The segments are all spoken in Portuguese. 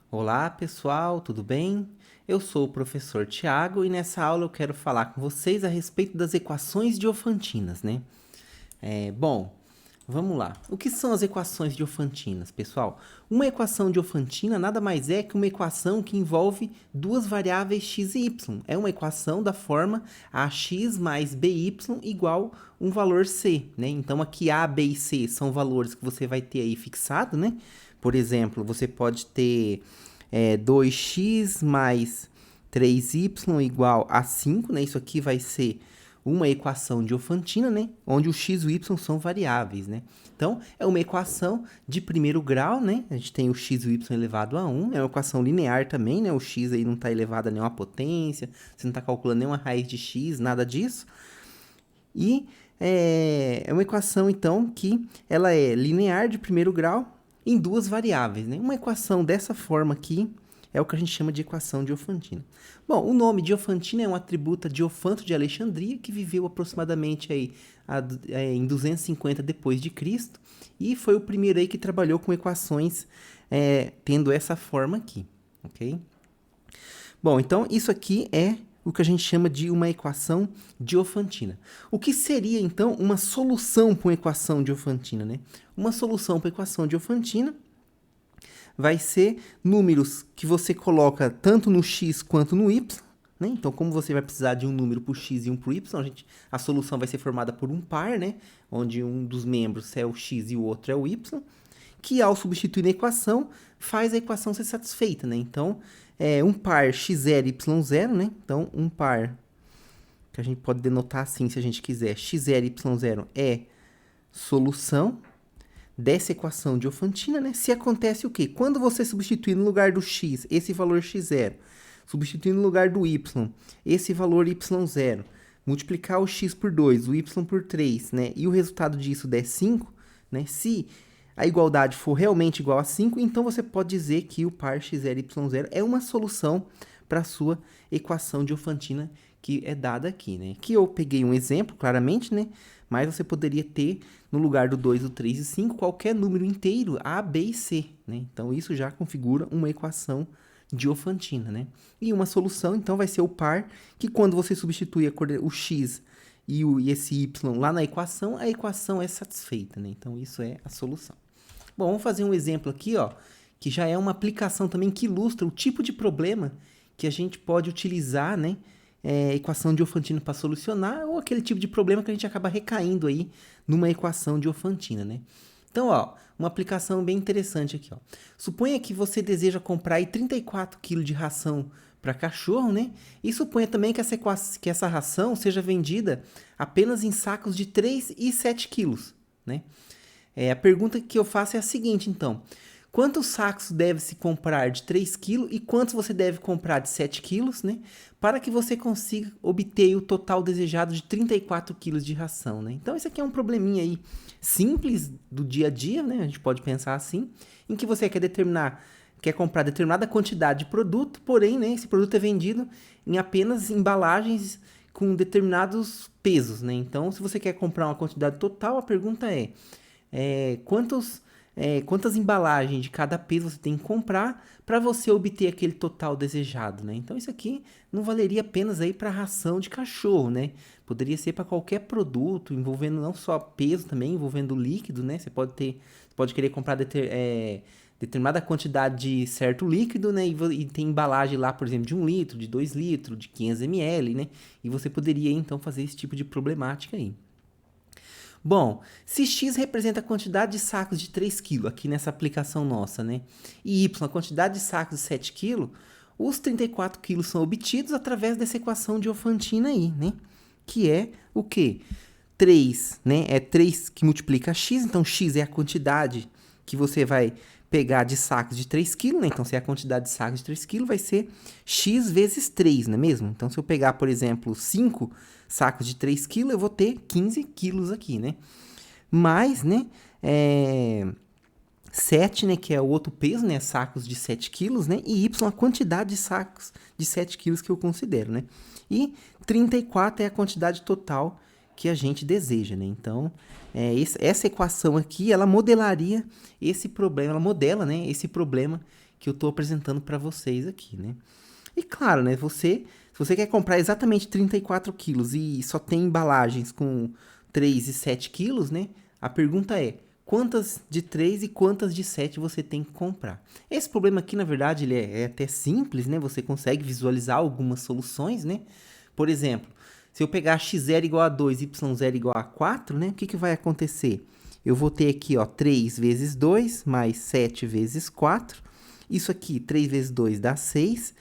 Olá, pessoal, tudo bem? Eu sou o professor Tiago e nessa aula eu quero falar com vocês a respeito das equações diofantinas, né? Bom, vamos lá. O que são as equações diofantinas, pessoal? Uma equação diofantina nada mais é que uma equação que envolve duas variáveis x e y. É uma equação da forma ax mais by igual um valor c, né? Então aqui a, b e c são valores que você vai ter aí fixado, né? Por exemplo, você pode ter 2x mais 3y igual a 5, né? Isso aqui vai ser uma equação diofantina, né? Onde o x e o y são variáveis, né? Então, é uma equação de primeiro grau, né? A gente tem o x e o y elevado a 1. É uma equação linear também, né? O x aí não está elevado a nenhuma potência, você não está calculando nenhuma raiz de x, nada disso. E é uma equação, então, que ela é linear de primeiro grau em duas variáveis, né? Uma equação dessa forma aqui é o que a gente chama de equação diofantina. Bom, o nome Diofantina é um atributo a Diofanto de Alexandria, que viveu aproximadamente aí em 250 depois de Cristo, e foi o primeiro aí que trabalhou com equações tendo essa forma aqui, ok? Bom, então isso aqui é o que a gente chama de uma equação diofantina. O que seria, então, uma solução para uma equação diofantina, né? Uma solução para a equação diofantina vai ser números que você coloca tanto no x quanto no y, né? Então, como você vai precisar de um número para o x e um para o y, a solução vai ser formada por um par, né? Onde um dos membros é o x e o outro é o y, que ao substituir na equação, faz a equação ser satisfeita, né? Então, um par x0 e y0, né? Então, um par, que a gente pode denotar assim, se a gente quiser, x0 e y0 é solução dessa equação diofantina, né? Se acontece o quê? Quando você substituir no lugar do x, esse valor x0, substituir no lugar do y, esse valor y0, multiplicar o x por 2, o y por 3, né? E o resultado disso der 5, né? Se a igualdade for realmente igual a 5, então você pode dizer que o par x0 e y0 é uma solução para a sua equação diofantina que é dada aqui, né? Aqui eu peguei um exemplo, claramente, né? Mas você poderia ter, no lugar do 2, do 3 e 5, qualquer número inteiro, A, B e C, né? Então, isso já configura uma equação diofantina, né? E uma solução, então, vai ser o par, que quando você substitui o x e esse y lá na equação, a equação é satisfeita, né? Então, isso é a solução. Bom, vamos fazer um exemplo aqui, ó, que já é uma aplicação também que ilustra o tipo de problema que a gente pode utilizar, né? Equação diofantina para solucionar, ou aquele tipo de problema que a gente acaba recaindo aí numa equação diofantina, né? Então, ó, uma aplicação bem interessante aqui, ó. Suponha que você deseja comprar aí 34 kg de ração para cachorro, né? E suponha também que essa ração seja vendida apenas em sacos de 3 e 7 quilos, né? A pergunta que eu faço é a seguinte, então. Quantos sacos deve-se comprar de 3 kg e quantos você deve comprar de 7 quilos, né? Para que você consiga obter o total desejado de 34 quilos de ração, né? Então, esse aqui é um probleminha aí simples do dia a dia, né? A gente pode pensar assim, em que você quer comprar determinada quantidade de produto, porém, né, esse produto é vendido em apenas embalagens com determinados pesos, né? Então, se você quer comprar uma quantidade total, a pergunta quantas embalagens de cada peso você tem que comprar para você obter aquele total desejado, né? Então isso aqui não valeria apenas aí para ração de cachorro, né? Poderia ser para qualquer produto envolvendo não só peso também, envolvendo líquido, né? Você pode querer comprar determinada quantidade de certo líquido, né? E tem embalagem lá, por exemplo, de 1 litro, de 2 litros, de 500 ml, né? E você poderia então fazer esse tipo de problemática aí. Bom, se x representa a quantidade de sacos de 3 kg aqui nessa aplicação nossa, né? E y a quantidade de sacos de 7 kg, os 34 kg são obtidos através dessa equação diofantina aí, né? Que é o quê? 3, né? É 3 que multiplica x, então x é a quantidade que você vai pegar de sacos de 3 kg, né? Então, se é a quantidade de sacos de 3 kg, vai ser x vezes 3, não é mesmo? Então, se eu pegar, por exemplo, 5 sacos de 3 kg, eu vou ter 15 quilos aqui, né? Mais, né? 7, né? Que é o outro peso, né? Sacos de 7 quilos, né? E y, a quantidade de sacos de 7 quilos que eu considero, né? E 34 é a quantidade total que a gente deseja, né? Então, essa equação aqui, ela modelaria esse problema, ela modela, né, esse problema que eu estou apresentando para vocês aqui, né? E claro, né, se você quer comprar exatamente 34 quilos e só tem embalagens com 3 e 7 quilos, né? A pergunta é, quantas de 3 e quantas de 7 você tem que comprar? Esse problema aqui, na verdade, ele é até simples, né? Você consegue visualizar algumas soluções, né? Por exemplo, se eu pegar x0 igual a 2 e y0 igual a 4, né? O que vai acontecer? Eu vou ter aqui, ó, 3 vezes 2 mais 7 vezes 4. Isso aqui, 3 vezes 2 dá 6.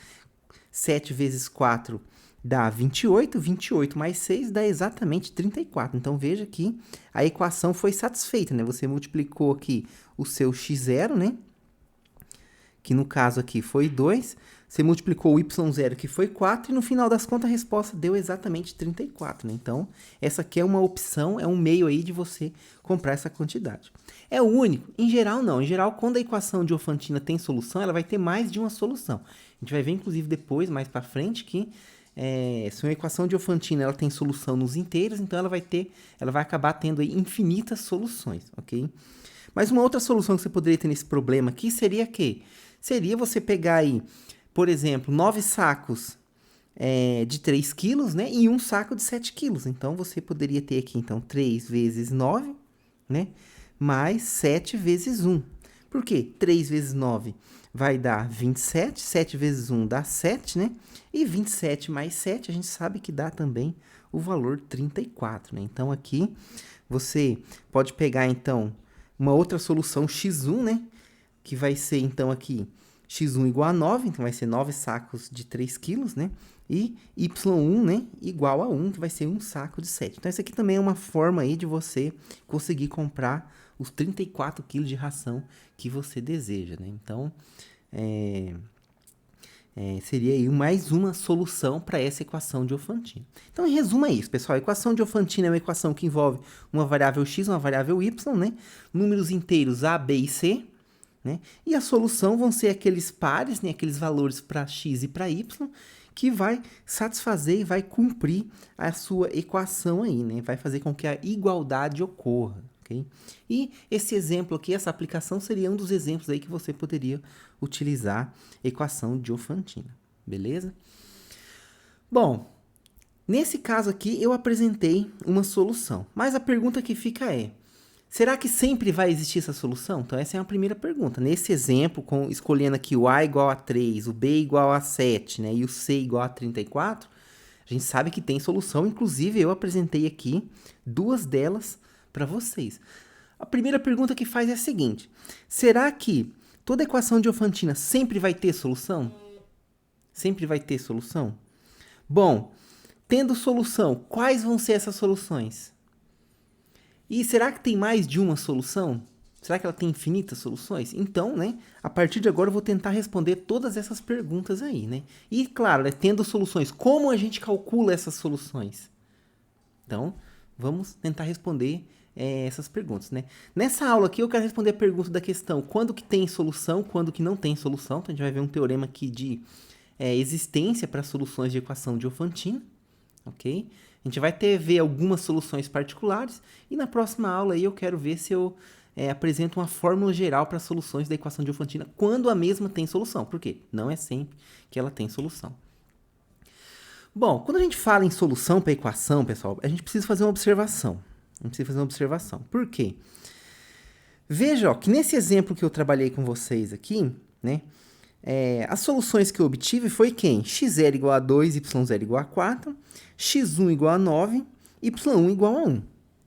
7 vezes 4 dá 28. 28 mais 6 dá exatamente 34. Então, veja que a equação foi satisfeita, né? Você multiplicou aqui o seu x0, né? Que no caso aqui foi 2. Você multiplicou o y0, que foi 4. E no final das contas, a resposta deu exatamente 34, né? Então, essa aqui é uma opção, é um meio aí de você comprar essa quantidade. É o único? Em geral, não. Em geral, quando a equação Diofantina tem solução, ela vai ter mais de uma solução. A gente vai ver, inclusive, depois, mais para frente, que se uma equação Diofantina ela tem solução nos inteiros, então ela vai acabar tendo aí infinitas soluções, ok? Mas uma outra solução que você poderia ter nesse problema aqui seria que? Seria você pegar aí, por exemplo, 9 sacos de 3 quilos, né? E um saco de 7 quilos. Então, você poderia ter aqui, então, 3 vezes 9, né? Mais 7 vezes 1. Por quê? 3 vezes 9 vai dar 27, 7 vezes 1 dá 7, né? E 27 mais 7, a gente sabe que dá também o valor 34, né? Então, aqui, você pode pegar, então, uma outra solução x1, né? Que vai ser, então, aqui, x1 igual a 9, então vai ser 9 sacos de 3 quilos, né? E y1, né, igual a 1, que vai ser um saco de 7. Então, essa aqui também é uma forma aí de você conseguir comprar os 34 quilos de ração que você deseja, né? Então, seria aí mais uma solução para essa equação Diofantina. Então, em resumo, é isso, pessoal. A equação Diofantina é uma equação que envolve uma variável x, uma variável y, né? Números inteiros a, b e c, né? E a solução vão ser aqueles pares, né? Aqueles valores para x e para y, que vai satisfazer e vai cumprir a sua equação aí, né? Vai fazer com que a igualdade ocorra, ok? E esse exemplo aqui, essa aplicação, seria um dos exemplos aí que você poderia utilizar equação Diofantina, beleza? Bom, nesse caso aqui eu apresentei uma solução, mas a pergunta que fica é, será que sempre vai existir essa solução? Então, essa é a primeira pergunta. Nesse exemplo, escolhendo aqui o A igual a 3, o B igual a 7, né, e o C igual a 34, a gente sabe que tem solução. Inclusive, eu apresentei aqui 2 delas para vocês. A primeira pergunta que faz é a seguinte. Será que toda equação Diofantina sempre vai ter solução? Sempre vai ter solução? Bom, tendo solução, quais vão ser essas soluções? E será que tem mais de uma solução? Será que ela tem infinitas soluções? Então, né, a partir de agora eu vou tentar responder todas essas perguntas aí, né? E, claro, né, tendo soluções, como a gente calcula essas soluções? Então, vamos tentar responder essas perguntas, né? Nessa aula aqui eu quero responder a pergunta da questão quando que tem solução, quando que não tem solução. Então, a gente vai ver um teorema aqui de existência para soluções de equação Diofantina, ok? A gente vai ver algumas soluções particulares e na próxima aula aí eu quero ver se eu apresento uma fórmula geral para soluções da equação Diofantina quando a mesma tem solução. Por quê? Não é sempre que ela tem solução. Bom, quando a gente fala em solução para a equação, pessoal, a gente precisa fazer uma observação. Por quê? Veja, ó, que nesse exemplo que eu trabalhei com vocês aqui, né? As soluções que eu obtive foi quem? x0 igual a 2, y0 igual a 4, x1 igual a 9, y1 igual a 1,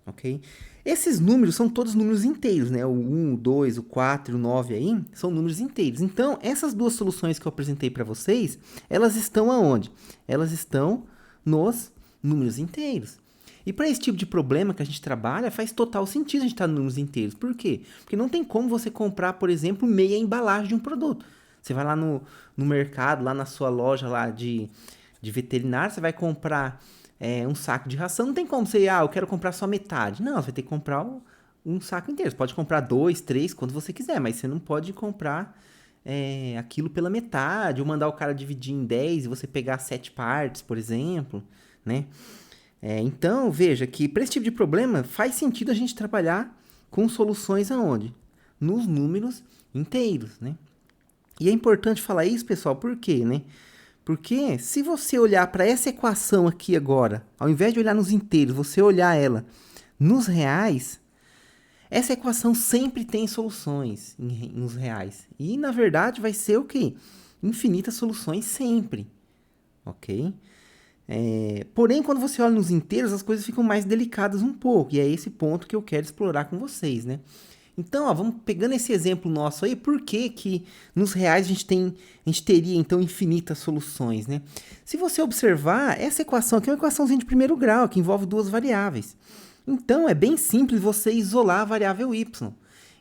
ok? Esses números são todos números inteiros, né? O 1, o 2, o 4 e o 9 aí são números inteiros. Então, essas duas soluções que eu apresentei para vocês, elas estão aonde? Elas estão nos números inteiros. E para esse tipo de problema que a gente trabalha, faz total sentido a gente estar nos números inteiros. Por quê? Porque não tem como você comprar, por exemplo, meia embalagem de um produto. Você vai lá no mercado, lá na sua loja lá de veterinário, você vai comprar um saco de ração. Não tem como você, eu quero comprar só metade. Não, você vai ter que comprar um saco inteiro. Você pode comprar 2, 3, quanto você quiser, mas você não pode comprar aquilo pela metade, ou mandar o cara dividir em 10 e você pegar 7 partes, por exemplo, né? Então, veja que para esse tipo de problema faz sentido a gente trabalhar com soluções aonde? Nos números inteiros, né? E é importante falar isso, pessoal, por quê, né? Porque se você olhar para essa equação aqui agora, ao invés de olhar nos inteiros, você olhar ela nos reais, essa equação sempre tem soluções nos reais. E, na verdade, vai ser o quê? Infinitas soluções sempre, ok? Porém, quando você olha nos inteiros, as coisas ficam mais delicadas um pouco. E é esse ponto que eu quero explorar com vocês, né? Então, ó, vamos pegando esse exemplo nosso aí, por que que nos reais a gente teria, então, infinitas soluções, né? Se você observar, essa equação aqui é uma equaçãozinha de primeiro grau, que envolve duas variáveis. Então, é bem simples você isolar a variável y.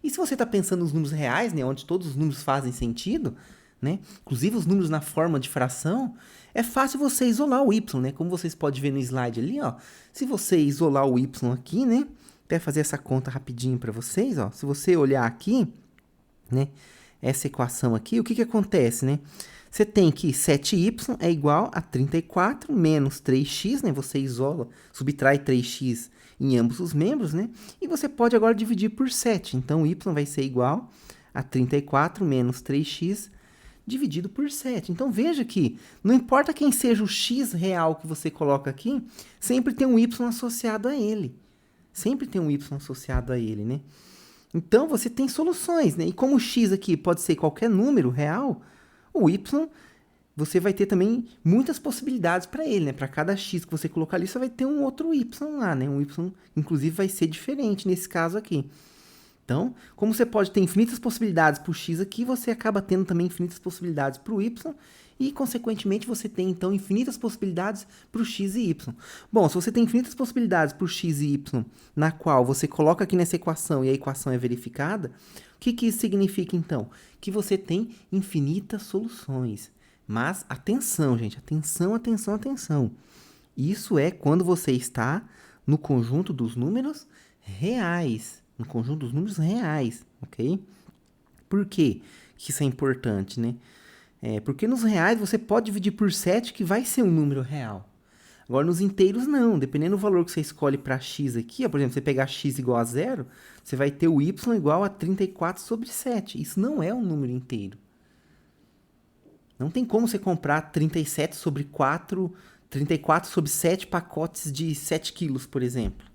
E se você está pensando nos números reais, né, onde todos os números fazem sentido, né, inclusive os números na forma de fração, é fácil você isolar o y, né? Como vocês podem ver no slide ali, ó. Se você isolar o y aqui, né, até fazer essa conta rapidinho para vocês, ó. Se você olhar aqui, né, essa equação aqui, o que que acontece, né? Você tem que 7y é igual a 34 menos 3x, né? Você isola, subtrai 3x em ambos os membros, né? E você pode agora dividir por 7. Então, y vai ser igual a 34 menos 3x dividido por 7. Então, veja que não importa quem seja o x real que você coloca aqui, sempre tem um y associado a ele. Sempre tem um y associado a ele, né? Então, você tem soluções, né? E como o x aqui pode ser qualquer número real, o y, você vai ter também muitas possibilidades para ele, né? Para cada x que você colocar ali, você vai ter um outro y lá, né? Um y, inclusive, vai ser diferente nesse caso aqui. Então, como você pode ter infinitas possibilidades para o x aqui, você acaba tendo também infinitas possibilidades para o y, e, consequentemente, você tem, então, infinitas possibilidades para o x e y. Bom, se você tem infinitas possibilidades para o x e y, na qual você coloca aqui nessa equação e a equação é verificada, o que que isso significa, então? Que você tem infinitas soluções. Mas, atenção, gente, atenção, atenção, atenção. Isso é quando você está no conjunto dos números reais. No conjunto dos números reais, ok? Por quê que isso é importante, né? Porque nos reais você pode dividir por 7, que vai ser um número real. Agora, nos inteiros, não. Dependendo do valor que você escolhe para x aqui, ó, por exemplo, você pegar x igual a 0, você vai ter o y igual a 34 sobre 7. Isso não é um número inteiro. Não tem como você comprar 37 sobre 4, 34 sobre 7 pacotes de 7 quilos, por exemplo.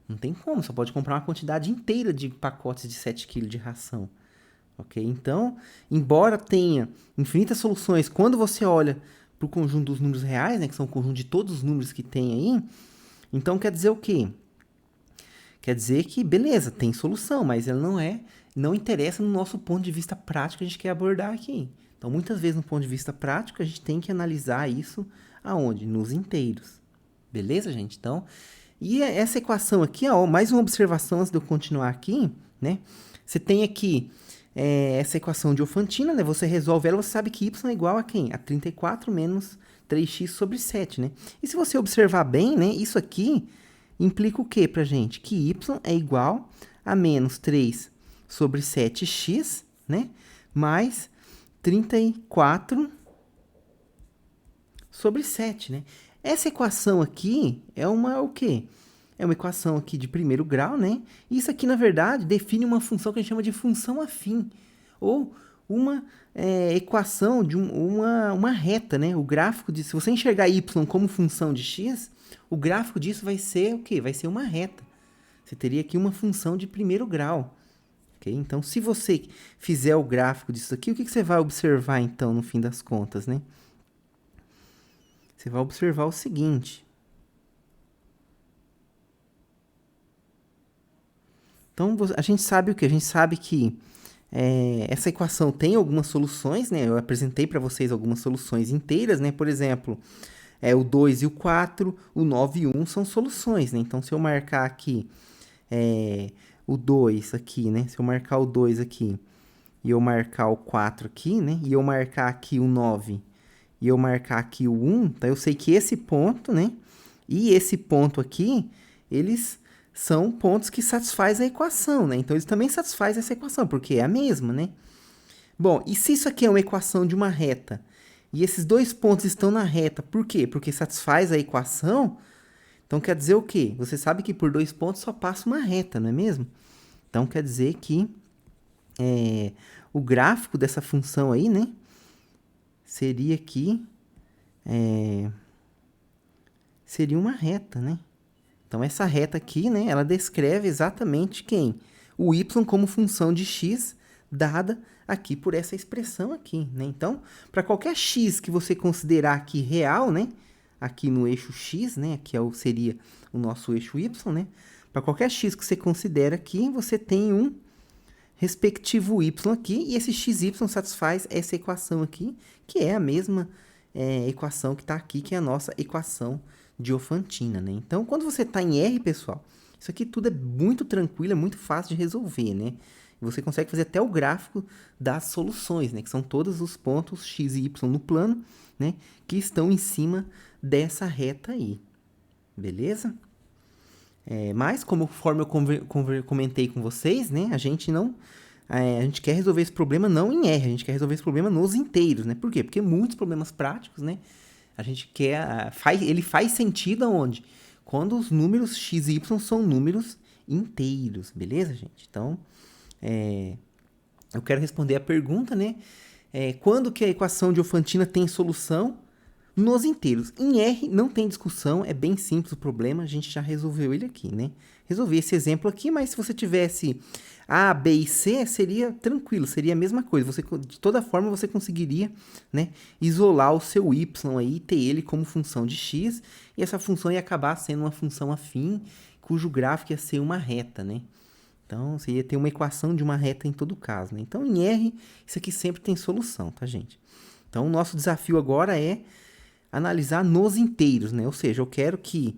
Não tem como, só pode comprar uma quantidade inteira de pacotes de 7 kg de ração. Ok? Então, embora tenha infinitas soluções, quando você olha para o conjunto dos números reais, né, que são o conjunto de todos os números que tem aí, então quer dizer o quê? Quer dizer que, beleza, tem solução, mas ela não interessa no nosso ponto de vista prático que a gente quer abordar aqui. Então, muitas vezes, no ponto de vista prático, a gente tem que analisar isso aonde? Nos inteiros. Beleza, gente? Então, e essa equação aqui, ó, mais uma observação antes de eu continuar aqui, né? Você tem aqui essa equação de Diofantina, né? Você resolve ela, você sabe que y é igual a quem? A 34 menos 3x sobre 7, né? E se você observar bem, né? Isso aqui implica o quê pra gente? Que y é igual a menos 3 sobre 7x, né? Mais 34 sobre 7, né? Essa equação aqui é o quê? É uma equação aqui de primeiro grau, né? Isso aqui, na verdade, define uma função que a gente chama de função afim. Ou uma equação de uma reta, né? O gráfico se você enxergar y como função de x, o gráfico disso vai ser o quê? Vai ser uma reta. Você teria aqui uma função de primeiro grau. Okay? Então, se você fizer o gráfico disso aqui, o que você vai observar, então, no fim das contas, né? Você vai observar o seguinte. Então, a gente sabe o que? A gente sabe que essa equação tem algumas soluções, né? Eu apresentei para vocês algumas soluções inteiras, né? Por exemplo, o 2 e o 4, o 9 e o 1 são soluções, né? Então, se eu marcar aqui o 2 aqui, né? Se eu marcar o 2 aqui e eu marcar o 4 aqui, né? E eu marcar aqui o 9 e eu marcar aqui o 1, tá? Eu sei que esse ponto, né? E esse ponto aqui, eles são pontos que satisfazem a equação, né? Então, eles também satisfazem essa equação, porque é a mesma, né? Bom, e se isso aqui é uma equação de uma reta, e esses dois pontos estão na reta, por quê? Porque satisfaz a equação, então quer dizer o quê? Você sabe que por dois pontos só passa uma reta, não é mesmo? Então, quer dizer que o gráfico dessa função aí, né? Seria aqui, seria uma reta, né? Então, essa reta aqui, né, ela descreve exatamente quem? O y como função de x dada aqui por essa expressão aqui, né? Então, para qualquer x que você considerar aqui real, né? Aqui no eixo x, né? Aqui seria o nosso eixo y, né? Para qualquer x que você considera aqui, você tem um respectivo y aqui, e esse xy satisfaz essa equação aqui, que é a mesma equação que está aqui, que é a nossa equação Diofantina, né? Então, quando você está em R, pessoal, isso aqui tudo é muito tranquilo, é muito fácil de resolver, né? Você consegue fazer até o gráfico das soluções, né? Que são todos os pontos x e y no plano, né? Que estão em cima dessa reta aí, beleza? Mas, conforme eu comentei com vocês, né? A gente quer resolver esse problema não em R, a gente quer resolver esse problema nos inteiros, né? Por quê? Porque muitos problemas práticos, né? A gente quer... ele faz sentido aonde? Quando os números x e y são números inteiros, beleza, gente? Então, eu quero responder a pergunta, né? Quando que a equação Diofantina tem solução? Nos inteiros. Em R não tem discussão, é bem simples o problema, a gente já resolveu ele aqui, né? Resolvi esse exemplo aqui, mas se você tivesse A, B e C, seria tranquilo, seria a mesma coisa. De toda forma, você conseguiria, né, isolar o seu y aí e ter ele como função de x, e essa função ia acabar sendo uma função afim, cujo gráfico ia ser uma reta, né? Então, você ia ter uma equação de uma reta em todo caso, né? Então, em R, isso aqui sempre tem solução, tá, gente? Então, o nosso desafio agora é analisar nos inteiros, né? Ou seja, eu quero que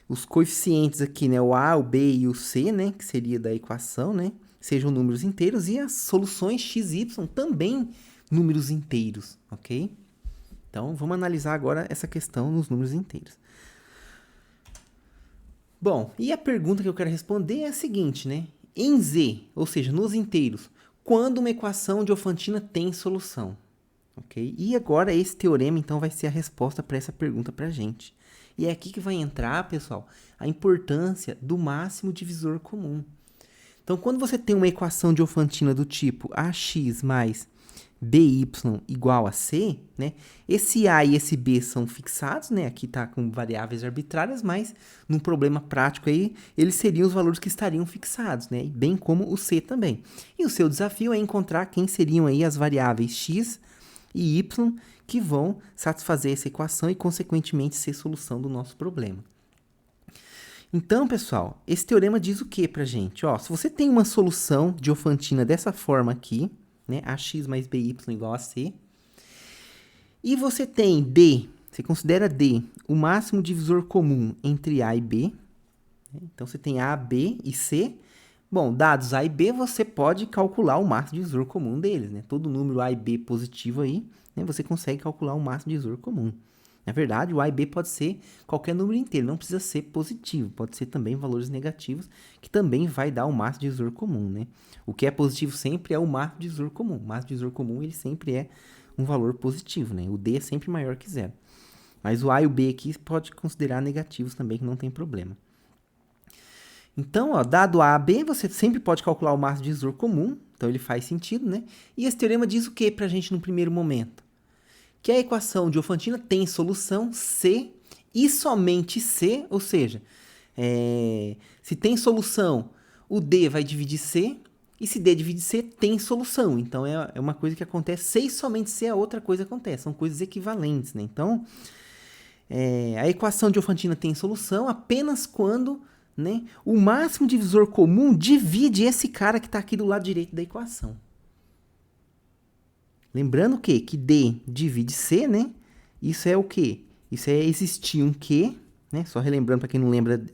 os coeficientes aqui, né, o A, o B e o C, né, que seria da equação, né, sejam números inteiros e as soluções x e y também números inteiros, ok? Então, vamos analisar agora essa questão nos números inteiros. Bom, e a pergunta que eu quero responder é a seguinte, né? Em Z, ou seja, nos inteiros, quando uma equação Diofantina tem solução? Okay? E agora esse teorema, então, vai ser a resposta para essa pergunta para a gente. E é aqui que vai entrar, pessoal, a importância do máximo divisor comum. Então, quando você tem uma equação Diofantina do tipo ax mais by igual a c, né? Esse a e esse b são fixados, né? Aqui está com variáveis arbitrárias, mas num problema prático aí, eles seriam os valores que estariam fixados, né? Bem como o c também. E o seu desafio é encontrar quem seriam aí as variáveis x e y que vão satisfazer essa equação e, consequentemente, ser solução do nosso problema. Então, pessoal, esse teorema diz o que pra gente? Ó, se você tem uma solução Diofantina dessa forma aqui, né, ax mais by igual a c, e você tem D, você considera D o máximo divisor comum entre A e B, né? Então, você tem A, B e C. Bom, dados A e B, você pode calcular o máximo divisor comum deles, né? Todo número A e B positivo aí, né, você consegue calcular o máximo divisor comum. Na verdade, o A e B pode ser qualquer número inteiro, não precisa ser positivo, pode ser também valores negativos, que também vai dar o máximo divisor comum, né? O que é positivo sempre é o máximo divisor comum. O máximo divisor comum, ele sempre é um valor positivo, né? O D é sempre maior que zero. Mas o A e o B aqui pode considerar negativos também, que não tem problema. Então, ó, dado A, B, você sempre pode calcular o máximo divisor comum, então ele faz sentido, né? E esse teorema diz o que pra gente no primeiro momento? Que a equação Diofantina tem solução C e somente C, ou seja, se tem solução, o D vai dividir C, e se D divide C, tem solução. Então, é uma coisa que acontece, C e somente C, a outra coisa acontece, são coisas equivalentes, né? Então, a equação Diofantina tem solução apenas quando, né, o máximo divisor comum divide esse cara que está aqui do lado direito da equação. Lembrando que D divide C, né? Isso é o quê? Isso é existir um Q, né? Só relembrando para quem não lembra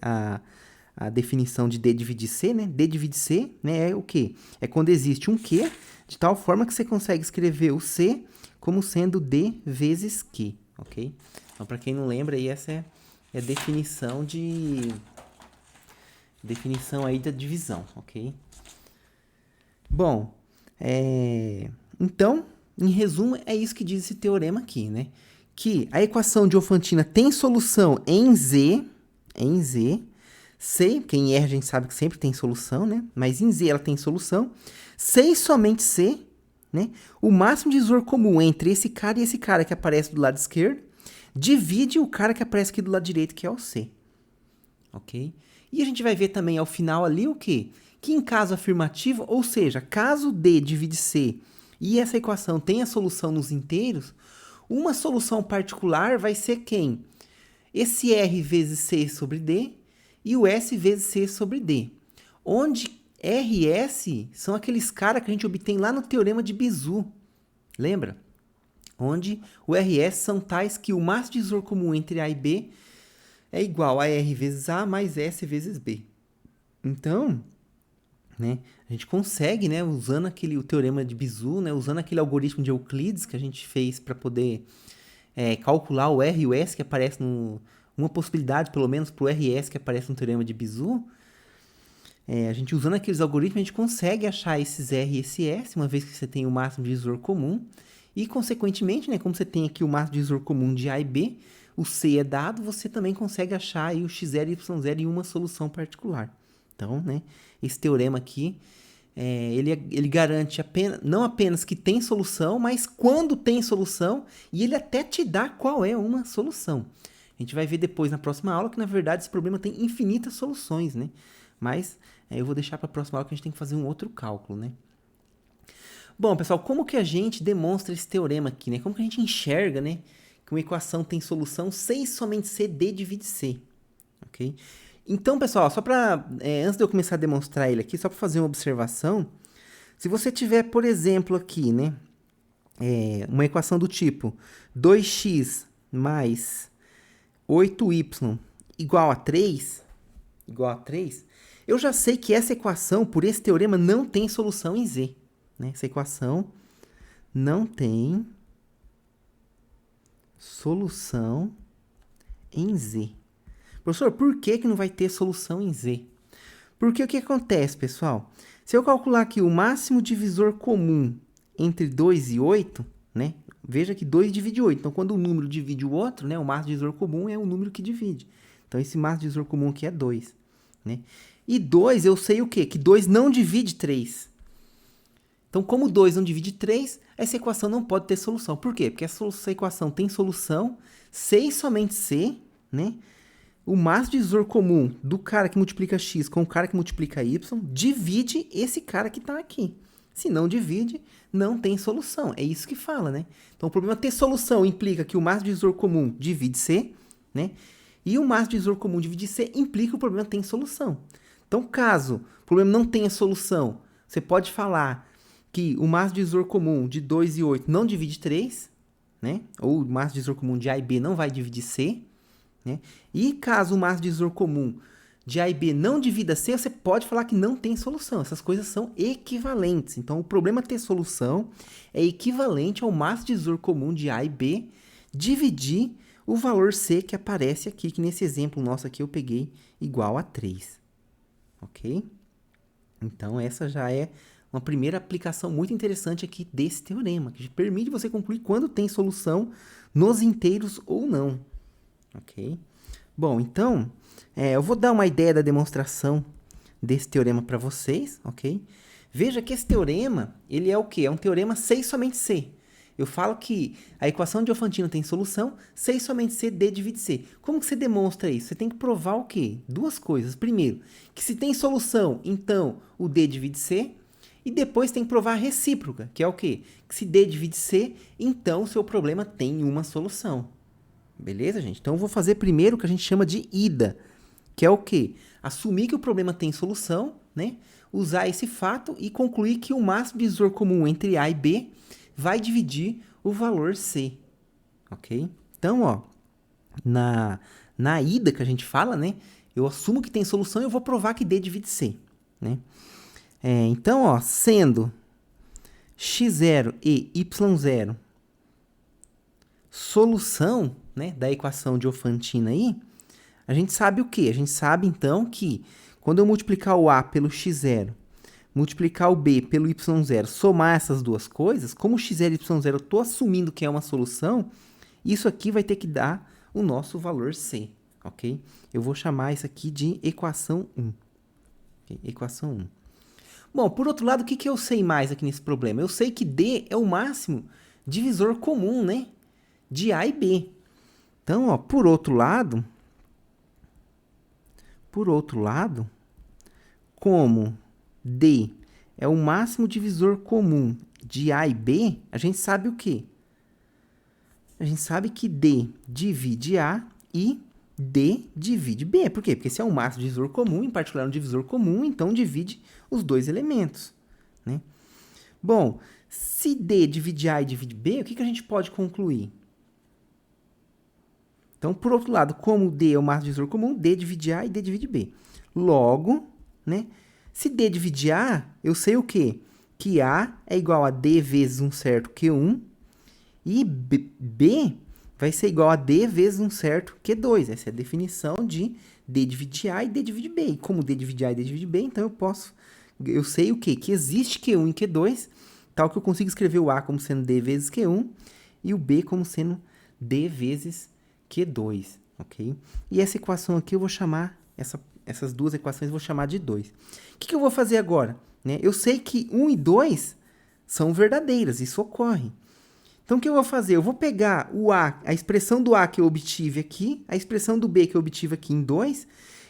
a definição de D divide C, né? D divide C, né, é o quê? É quando existe um Q, de tal forma que você consegue escrever o C como sendo D vezes Q, ok? Então, para quem não lembra, aí essa é a definição aí da divisão, ok? Bom, então, em resumo, é isso que diz esse teorema aqui, né? Que a equação Diofantina tem solução em Z, C, porque em R a gente sabe que sempre tem solução, né? Mas em Z ela tem solução, C e somente C, né? O máximo divisor comum entre esse cara e esse cara que aparece do lado esquerdo divide o cara que aparece aqui do lado direito, que é o C. Ok? E a gente vai ver também ao final ali o quê? Que em caso afirmativo, ou seja, caso D divide C e essa equação tenha solução nos inteiros, uma solução particular vai ser quem? Esse R vezes C sobre D e o S vezes C sobre D. Onde R e S são aqueles caras que a gente obtém lá no teorema de Bezout. Lembra? Onde o R e S são tais que o máximo divisor comum entre A e B é igual a R vezes A mais S vezes B. Então, né, a gente consegue, né, usando o teorema de Bezout, né, usando aquele algoritmo de Euclides que a gente fez para poder calcular o R e o S que aparece uma possibilidade, pelo menos, para o R e S que aparece no teorema de Bezout. A gente usando aqueles algoritmos, a gente consegue achar esses R e esse S, uma vez que você tem o máximo divisor comum. E, consequentemente, né, como você tem aqui o máximo divisor comum de A e B, o C é dado, você também consegue achar aí o x0 e y0 em uma solução particular. Então, né, esse teorema aqui, ele garante não apenas que tem solução, mas quando tem solução, e ele até te dá qual é uma solução. A gente vai ver depois na próxima aula que, na verdade, esse problema tem infinitas soluções, né? Mas eu vou deixar para a próxima aula que a gente tem que fazer um outro cálculo, né? Bom, pessoal, como que a gente demonstra esse teorema aqui, né? Como que a gente enxerga, né, que uma equação tem solução se e somente se D divide C, ok? Então, pessoal, só para antes de eu começar a demonstrar ele aqui, só para fazer uma observação, se você tiver, por exemplo, aqui, né, uma equação do tipo 2x mais 8y igual a 3, eu já sei que essa equação, por esse teorema, não tem solução em Z. Né? Essa equação não tem solução em Z. Professor, por que não vai ter solução em Z? Porque o que acontece, pessoal? Se eu calcular aqui o máximo divisor comum entre 2 e 8, né? Veja que 2 divide 8. Então, quando um número divide o outro, né, o máximo divisor comum é o número que divide. Então, esse máximo divisor comum aqui é 2. Né? E 2, eu sei o quê? Que 2 não divide 3. Então, como 2 não divide 3, essa equação não pode ter solução. Por quê? Porque essa equação tem solução C e somente C, né? O máximo divisor comum do cara que multiplica x com o cara que multiplica y divide esse cara que está aqui. Se não divide, não tem solução. É isso que fala, né? Então, o problema ter solução implica que o máximo divisor comum divide C, né? E o máximo divisor comum divide C implica que o problema tem solução. Então, caso o problema não tenha solução, você pode falar que o máximo divisor comum de 2 e 8 não divide 3, né? Ou o máximo divisor comum de A e B não vai dividir C, né? E caso o máximo divisor comum de A e B não divida C, você pode falar que não tem solução. Essas coisas são equivalentes. Então, o problema ter solução é equivalente ao máximo divisor comum de A e B dividir o valor C que aparece aqui, que nesse exemplo nosso aqui eu peguei igual a 3. Ok? Então, essa já é uma primeira aplicação muito interessante aqui desse teorema, que permite você concluir quando tem solução nos inteiros ou não. Ok? Bom, então, eu vou dar uma ideia da demonstração desse teorema para vocês, ok? Veja que esse teorema, ele é o quê? É um teorema C e somente C. Eu falo que a equação de Diophantino tem solução, C e somente C, D divide C. Como que você demonstra isso? Você tem que provar o quê? Duas coisas. Primeiro, que se tem solução, então o D divide C. E depois tem que provar a recíproca, que é o quê? Que se D divide C, então o seu problema tem uma solução. Beleza, gente? Então eu vou fazer primeiro o que a gente chama de IDA, que é o quê? Assumir que o problema tem solução, né? Usar esse fato e concluir que o máximo divisor comum entre A e B vai dividir o valor C. Ok? Então, ó, na IDA que a gente fala, né? Eu assumo que tem solução e eu vou provar que D divide C, né? Então, ó, sendo x0 e y0 solução, né, da equação Diophantine aí, a gente sabe o quê? A gente sabe, então, que quando eu multiplicar o A pelo x0, multiplicar o B pelo y0, somar essas duas coisas, como x0 e y0 eu estou assumindo que é uma solução, isso aqui vai ter que dar o nosso valor C, ok? Eu vou chamar isso aqui de equação 1. Okay? Equação 1. Bom, por outro lado, o que eu sei mais aqui nesse problema? Eu sei que D é o máximo divisor comum, né? De A e B. Então, ó, por outro lado, como D é o máximo divisor comum de A e B, a gente sabe o quê? A gente sabe que D divide A e D divide B. Por quê? Porque se é um máximo divisor comum, em particular um divisor comum, então divide os dois elementos, né? Bom, se D divide A e divide B, o que a gente pode concluir? Então, por outro lado, como D é o máximo divisor comum, D divide A e D divide B. Logo, né, se D divide A, eu sei o quê? Que A é igual a D vezes um certo Q1 e B vai ser igual a D vezes um certo Q2. Essa é a definição de D divide A e D divide B. E como D divide A e D divide B, então eu sei o quê? Que existe Q1 e Q2, tal que eu consigo escrever o A como sendo D vezes Q1 e o B como sendo D vezes Q2, ok? E essa equação aqui eu vou chamar, essas duas equações eu vou chamar de 2. O que eu vou fazer agora? Né? Eu sei que 1 e 2 são verdadeiras, isso ocorre. Então, o que eu vou fazer? Eu vou pegar o A, a expressão do A que eu obtive aqui, a expressão do B que eu obtive aqui em 2,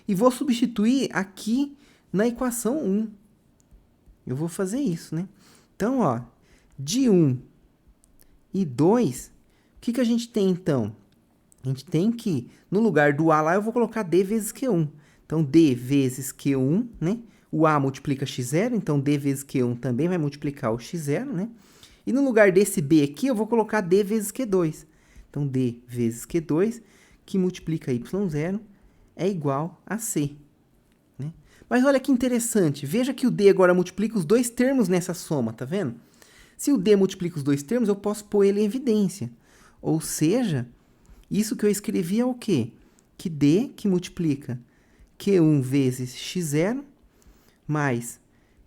e vou substituir aqui na equação 1. Eu vou fazer isso, né? Então, ó, de 1 e 2, o que a gente tem, então? A gente tem que, no lugar do A lá, eu vou colocar D vezes Q1. Então, D vezes Q1, né? O A multiplica x0, então D vezes Q1 também vai multiplicar o x0, né? E no lugar desse B aqui, eu vou colocar D vezes Q2. Então, D vezes Q2, que multiplica y0, é igual a C. Né? Mas olha que interessante. Veja que o D agora multiplica os dois termos nessa soma, tá vendo? Se o D multiplica os dois termos, eu posso pôr ele em evidência. Ou seja, isso que eu escrevi é o quê? Que D, que multiplica Q1 vezes x0, mais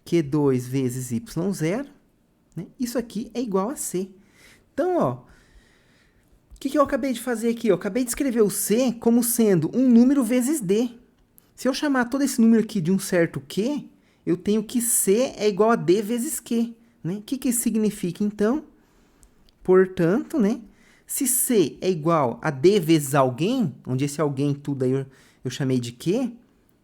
Q2 vezes y0, né? Isso aqui é igual a C. Então, ó, o que eu acabei de fazer aqui? Eu acabei de escrever o C como sendo um número vezes D. Se eu chamar todo esse número aqui de um certo Q, eu tenho que C é igual a D vezes Q. Né? O que isso significa, então? Portanto, né, se C é igual a D vezes alguém, onde esse alguém tudo aí eu chamei de Q,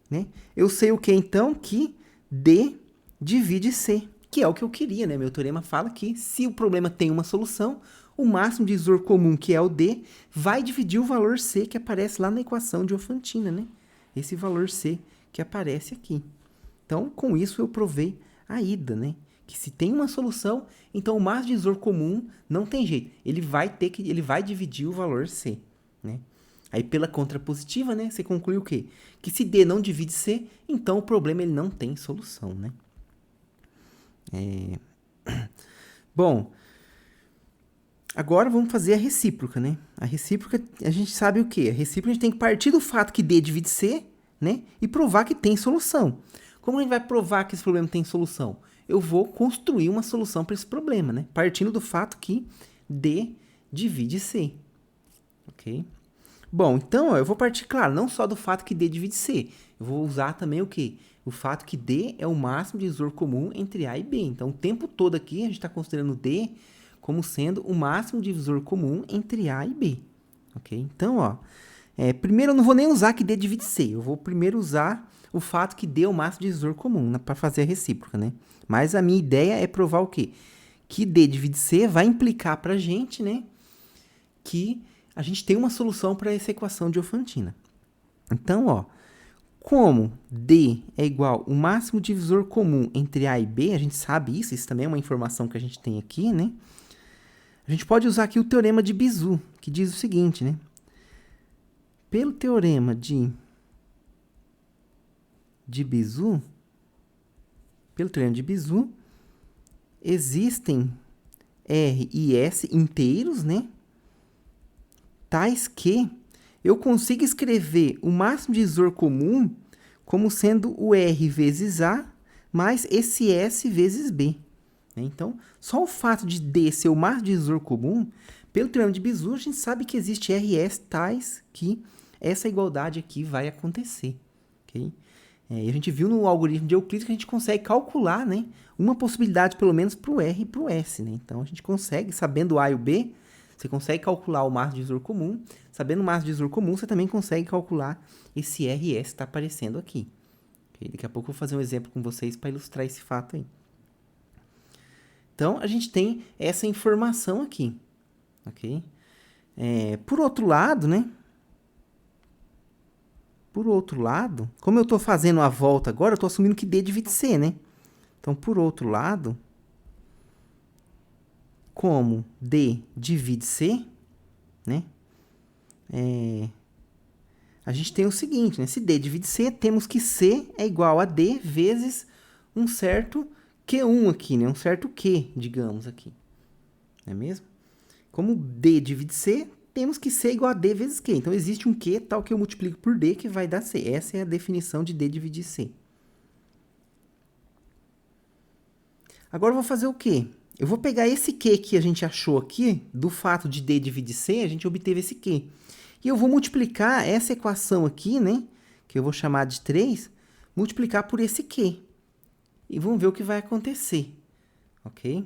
né, eu sei o que, então? Que D divide C, que é o que eu queria, né? Meu teorema fala que se o problema tem uma solução, o máximo divisor comum, que é o D, vai dividir o valor C que aparece lá na equação de Diofantina, né? Esse valor C que aparece aqui. Então, com isso, eu provei a ida, né? Que se tem uma solução, então o máximo divisor comum não tem jeito. Ele vai dividir o valor C, né? Aí, pela contrapositiva, né, você conclui o quê? Que se D não divide C, então o problema ele não tem solução, né? Bom, agora vamos fazer a recíproca, né? A recíproca, a gente sabe o quê? A recíproca a gente tem que partir do fato que D divide C, né? E provar que tem solução. Como a gente vai provar que esse problema tem solução? Eu vou construir uma solução para esse problema, né? Partindo do fato que D divide C, ok? Bom, então, ó, eu vou partir, claro, não só do fato que D divide C. Eu vou usar também o quê? O fato que D é o máximo divisor comum entre A e B. Então, o tempo todo aqui, a gente está considerando D como sendo o máximo divisor comum entre A e B, ok? Então, ó, primeiro eu não vou nem usar que D divide C. Eu vou primeiro usar o fato que D é o máximo divisor comum, né, para fazer a recíproca, né? Mas a minha ideia é provar o quê? Que D divide C vai implicar para a gente, né, que a gente tem uma solução para essa equação de Diofantina. Então, ó, como D é igual ao máximo divisor comum entre A e B, a gente sabe isso também é uma informação que a gente tem aqui, né? A gente pode usar aqui o teorema de Bezout, que diz o seguinte, né? Pelo teorema de Bezout, existem R e S inteiros, né? Tais que eu consigo escrever o máximo divisor comum como sendo o R vezes A mais esse S vezes B. Então, só o fato de D ser o máximo divisor comum, pelo teorema de Bezout, a gente sabe que existe R e S tais que essa igualdade aqui vai acontecer. Okay? E a gente viu no algoritmo de Euclides que a gente consegue calcular, né, uma possibilidade pelo menos para o R e para o S. Né? Então, a gente consegue, sabendo o A e o B, você consegue calcular o máximo divisor comum. Sabendo o máximo divisor comum, você também consegue calcular esse R e S que está aparecendo aqui. Okay? Daqui a pouco eu vou fazer um exemplo com vocês para ilustrar esse fato aí. Então, a gente tem essa informação aqui. Ok? Por outro lado, né? Por outro lado, como eu estou fazendo a volta agora, eu estou assumindo que D divide C, né? Então, por outro lado, como D divide C, né? A gente tem o seguinte, né? Se D divide C, temos que C é igual a D vezes um certo Q1 aqui, né? Um certo Q, digamos aqui. Não é mesmo? Como D divide C, temos que C é igual a D vezes Q. Então, existe um Q tal que eu multiplico por D que vai dar C. Essa é a definição de D dividir C. Agora, eu vou fazer o quê? Eu vou pegar esse Q que a gente achou aqui, do fato de D dividir C, a gente obteve esse Q. E eu vou multiplicar essa equação aqui, né? Que eu vou chamar de 3, multiplicar por esse Q. E vamos ver o que vai acontecer. Ok?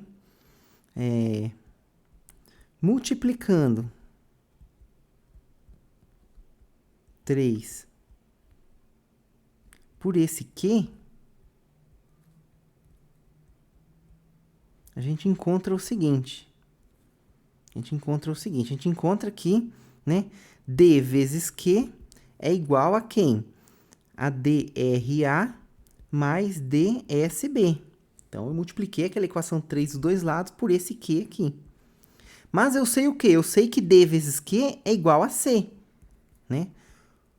Multiplicando 3 por esse Q, a gente encontra o seguinte. A gente encontra aqui, né? D vezes Q é igual a quem? A DRA mais DSB. Então, eu multipliquei aquela equação 3 dos dois lados por esse Q aqui. Mas eu sei o quê? Eu sei que D vezes Q é igual a C, né?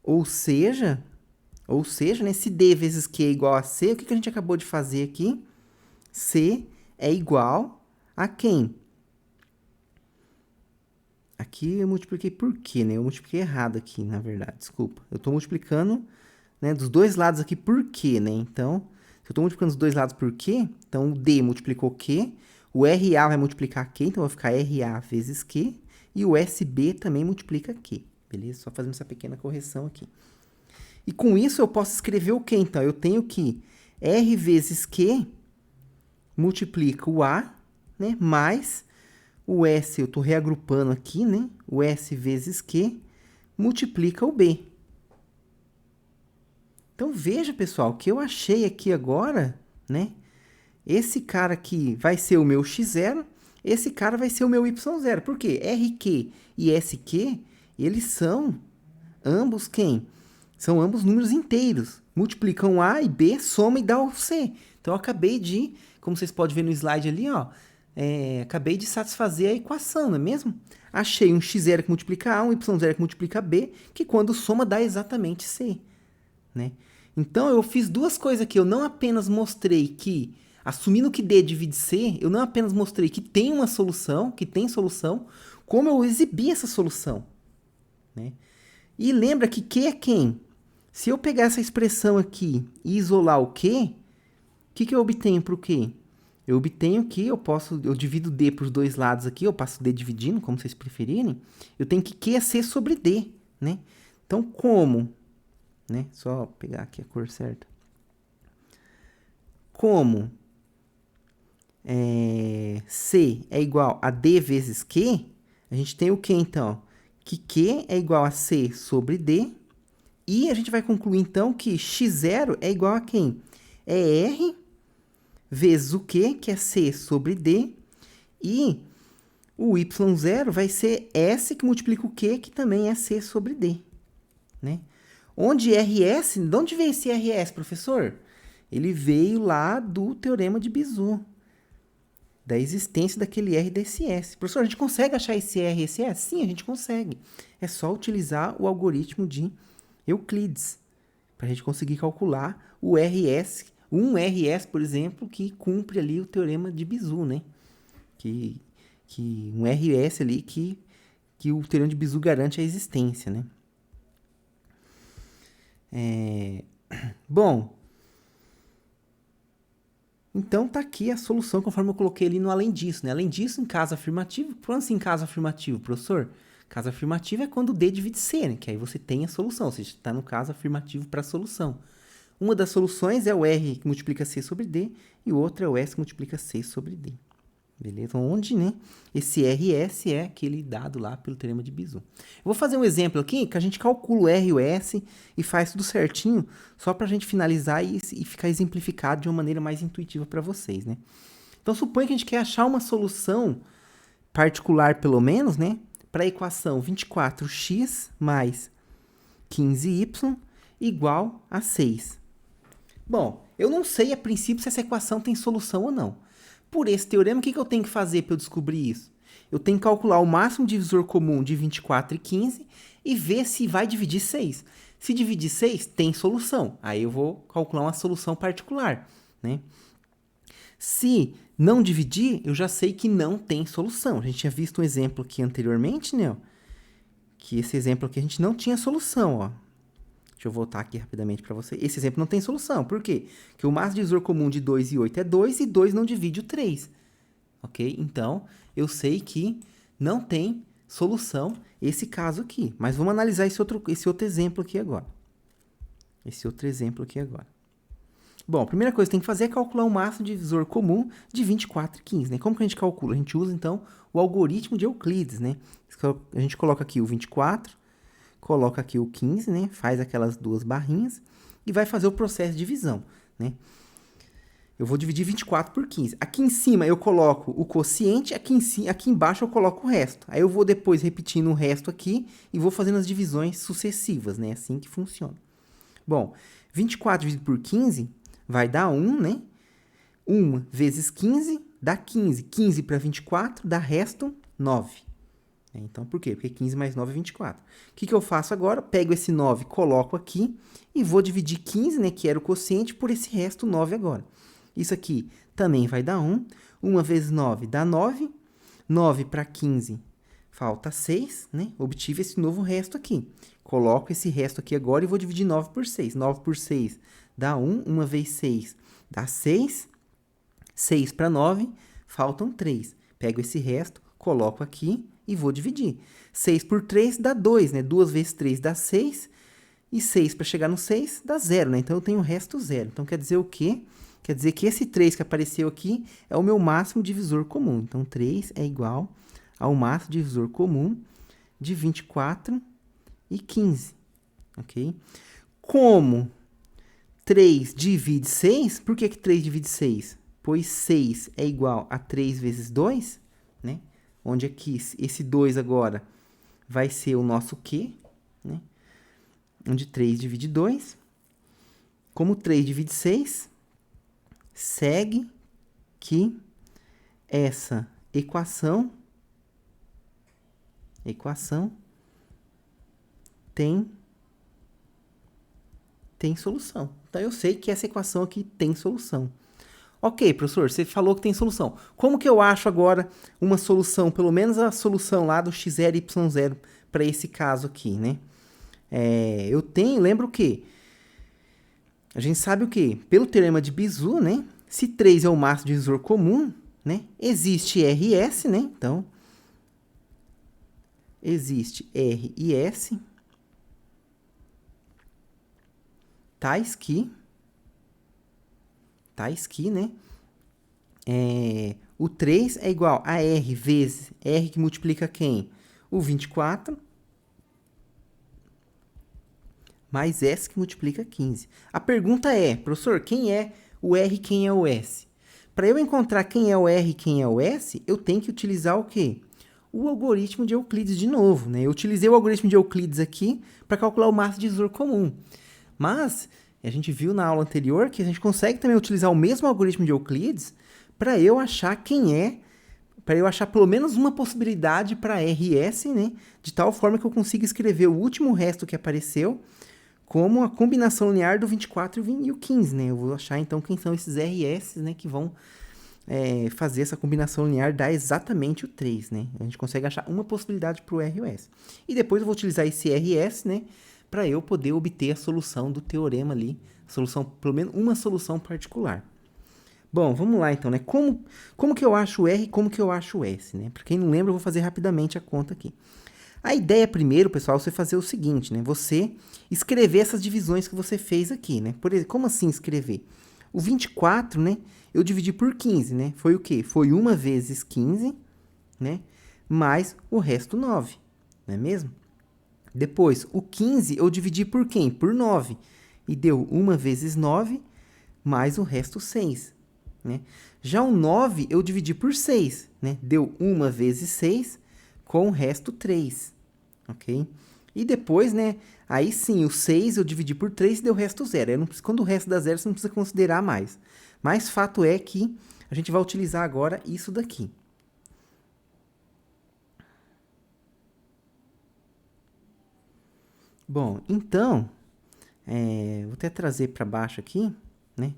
Ou seja, né, se D vezes Q é igual a C, o que a gente acabou de fazer aqui? C é igual a quem? Aqui eu multipliquei por quê, né? Eu multipliquei errado aqui, na verdade, desculpa. Eu estou multiplicando, né, dos dois lados aqui por quê, né? Então, se eu estou multiplicando os dois lados por quê, então o D multiplicou Q, o RA vai multiplicar Q, então vai ficar RA vezes Q, e o SB também multiplica Q, beleza? Só fazendo essa pequena correção aqui. E com isso eu posso escrever o quê, então? Eu tenho que R vezes Q multiplica o A, né, mais o S, eu estou reagrupando aqui, né? O S vezes Q multiplica o B. Então, veja, pessoal, que eu achei aqui agora, né? Esse cara aqui vai ser o meu x0, esse cara vai ser o meu y0. Por quê? RQ e SQ, eles são ambos quem? São ambos números inteiros. Multiplicam A e B, soma e dá o C. Então, eu acabei de, como vocês podem ver no slide ali, ó, acabei de satisfazer a equação, não é mesmo? Achei um x0 que multiplica A, um y0 que multiplica B, que quando soma dá exatamente C, né? Então, eu fiz duas coisas aqui. Eu não apenas mostrei que, assumindo que D divide C, eu não apenas mostrei que tem uma solução, que tem solução, como eu exibi essa solução, né? E lembra que Q é quem? Se eu pegar essa expressão aqui e isolar o Q, o que eu obtenho para o Q? Eu obtenho que eu divido D para os dois lados aqui, eu passo D dividindo, como vocês preferirem. Eu tenho que Q é C sobre D, né? Então, como? Né? Só pegar aqui a cor certa. Como C é igual a D vezes Q, a gente tem o que então? Que Q é igual a C sobre D. E a gente vai concluir então que x0 é igual a quem? É R vezes o Q, que é C sobre D. E o y0 vai ser S que multiplica o Q, que também é C sobre D, né? Onde RS, de onde veio esse RS, professor? Ele veio lá do Teorema de Bezout, da existência daquele R desse S. Professor, a gente consegue achar esse R e esse S? Sim, a gente consegue. É só utilizar o algoritmo de Euclides, para a gente conseguir calcular o RS, um RS, por exemplo, que cumpre ali o Teorema de Bezout, né? Que um RS ali que o Teorema de Bezout garante a existência, né? Bom, então tá aqui a solução conforme eu coloquei ali no além disso, né? Além disso, em caso afirmativo, quando assim em caso afirmativo, professor? Caso afirmativo é quando D divide C, né? Que aí você tem a solução, ou seja, está no caso afirmativo para a solução. Uma das soluções é o R que multiplica C sobre D e o outro é o S que multiplica C sobre D. Beleza? Onde, né? Esse RS é aquele dado lá pelo teorema de Bezout. Eu vou fazer um exemplo aqui que a gente calcula o R e o S e faz tudo certinho, só para a gente finalizar e ficar exemplificado de uma maneira mais intuitiva para vocês, né? Então, suponha que a gente quer achar uma solução particular, pelo menos, né? Para a equação 24x mais 15y igual a 6. Bom, eu não sei a princípio se essa equação tem solução ou não. Por esse teorema, o que eu tenho que fazer para eu descobrir isso? Eu tenho que calcular o máximo divisor comum de 24 e 15 e ver se vai dividir 6. Se dividir 6, tem solução. Aí eu vou calcular uma solução particular, né? Se não dividir, eu já sei que não tem solução. A gente tinha visto um exemplo aqui anteriormente, né? Que esse exemplo aqui a gente não tinha solução, ó. Deixa eu voltar aqui rapidamente para você. Esse exemplo não tem solução. Por quê? Porque o máximo divisor comum de 2 e 8 é 2 e 2 não divide o 3. Ok? Então, eu sei que não tem solução esse caso aqui. Mas vamos analisar esse outro exemplo aqui agora. Bom, a primeira coisa que tem que fazer é calcular o máximo divisor comum de 24 e 15, né? Como que a gente calcula? A gente usa, então, o algoritmo de Euclides, né? A gente coloca aqui o 24, coloca aqui o 15, né? Faz aquelas duas barrinhas e vai fazer o processo de divisão, né? Eu vou dividir 24 por 15. Aqui em cima eu coloco o quociente, aqui embaixo eu coloco o resto. Aí eu vou depois repetindo o resto aqui e vou fazendo as divisões sucessivas, né? Assim que funciona. Bom, 24 dividido por 15 vai dar 1, né? 1 vezes 15 dá 15. 15 para 24 dá resto 9. Então, por quê? Porque 15 mais 9 é 24. O que eu faço agora? Pego esse 9, coloco aqui e vou dividir 15, né, que era o quociente, por esse resto 9 agora. Isso aqui também vai dar 1. 1 vezes 9 dá 9. 9 para 15 falta 6, né? Obtive esse novo resto aqui. Coloco esse resto aqui agora e vou dividir 9 por 6. 9 por 6 dá 1. 1 vezes 6 dá 6. 6 para 9 faltam 3. Pego esse resto, coloco aqui e vou dividir. 6 por 3 dá 2, né? 2 vezes 3 dá 6. E 6 para chegar no 6 dá 0, né? Então, eu tenho o resto 0. Então, quer dizer o quê? Quer dizer que esse 3 que apareceu aqui é o meu máximo divisor comum. Então, 3 é igual ao máximo divisor comum de 24 e 15. Ok? Como 3 divide 6, por que 3 divide 6? Pois 6 é igual a 3 vezes 2, né? Onde aqui esse 2 agora vai ser o nosso Q, né? Onde 3 divide 2. Como 3 divide 6, segue que essa equação tem solução. Então, eu sei que essa equação aqui tem solução. Ok, professor, você falou que tem solução. Como que eu acho agora uma solução, pelo menos a solução lá do x0 e y0 para esse caso aqui, né? Lembra o quê? A gente sabe o quê? Pelo teorema de Bezout, né? Se 3 é o máximo divisor comum, né? Existe RS, né? Então, existe R e S tais que, né? O 3 é igual a R vezes R que multiplica quem? O 24 mais S que multiplica 15. A pergunta é, professor, quem é o R e quem é o S? Para eu encontrar quem é o R e quem é o S, eu tenho que utilizar o quê? O algoritmo de Euclides de novo, né? Eu utilizei o algoritmo de Euclides aqui para calcular o máximo divisor comum. Mas a gente viu na aula anterior que a gente consegue também utilizar o mesmo algoritmo de Euclides para eu achar para eu achar pelo menos uma possibilidade para R e S, né? De tal forma que eu consiga escrever o último resto que apareceu como a combinação linear do 24 e o 15, né? Eu vou achar, então, quem são esses RS, né? Que vão fazer essa combinação linear dar exatamente o 3, né? A gente consegue achar uma possibilidade para o R e o S. E depois eu vou utilizar esse RS, né? Para eu poder obter a solução do teorema ali. Pelo menos uma solução particular. Bom, vamos lá, então, né? Como que eu acho o R e como que eu acho o S, né? Para quem não lembra, eu vou fazer rapidamente a conta aqui. A ideia primeiro, pessoal, é você fazer o seguinte, né? Você escrever essas divisões que você fez aqui, né? Por exemplo, como assim escrever? O 24, né? Eu dividi por 15, né? Foi o quê? Foi 1 vezes 15, né? Mais o resto 9, não é mesmo? Depois, o 15 eu dividi por quem? Por 9. E deu 1 vezes 9, mais o resto 6, né? Já o 9 eu dividi por 6, né? Deu 1 vezes 6, com o resto 3, ok? E depois, né? Aí sim, o 6 eu dividi por 3 e deu o resto 0. Quando o resto dá 0, você não precisa considerar mais. Mas fato é que a gente vai utilizar agora isso daqui. Bom, então, vou até trazer para baixo aqui, né?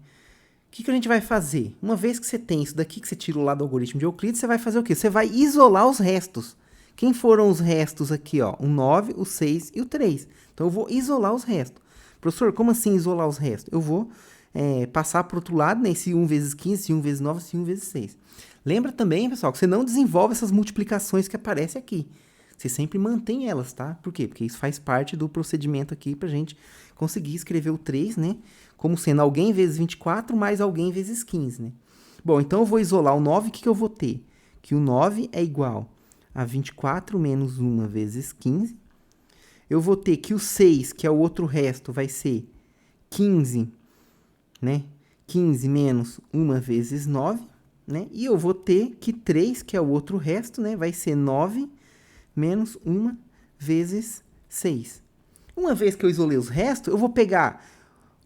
O que a gente vai fazer? Uma vez que você tem isso daqui, que você tirou lá do algoritmo de Euclides, você vai fazer o quê? Você vai isolar os restos. Quem foram os restos aqui, ó? O 9, o 6 e o 3. Então, eu vou isolar os restos. Professor, como assim isolar os restos? Eu vou passar para o outro lado, né? Esse 1 vezes 15, esse 1 vezes 9, esse 1 vezes 6. Lembra também, pessoal, que você não desenvolve essas multiplicações que aparecem aqui. Você sempre mantém elas, tá? Por quê? Porque isso faz parte do procedimento aqui para a gente conseguir escrever o 3, né? Como sendo alguém vezes 24 mais alguém vezes 15, né? Bom, então eu vou isolar o 9, o que eu vou ter? Que o 9 é igual a 24 menos 1 vezes 15. Eu vou ter que o 6, que é o outro resto, vai ser 15, né? 15 menos 1 vezes 9, né? E eu vou ter que 3, que é o outro resto, né? Vai ser 9 menos 1 vezes 6. Uma vez que eu isolei os restos, eu vou pegar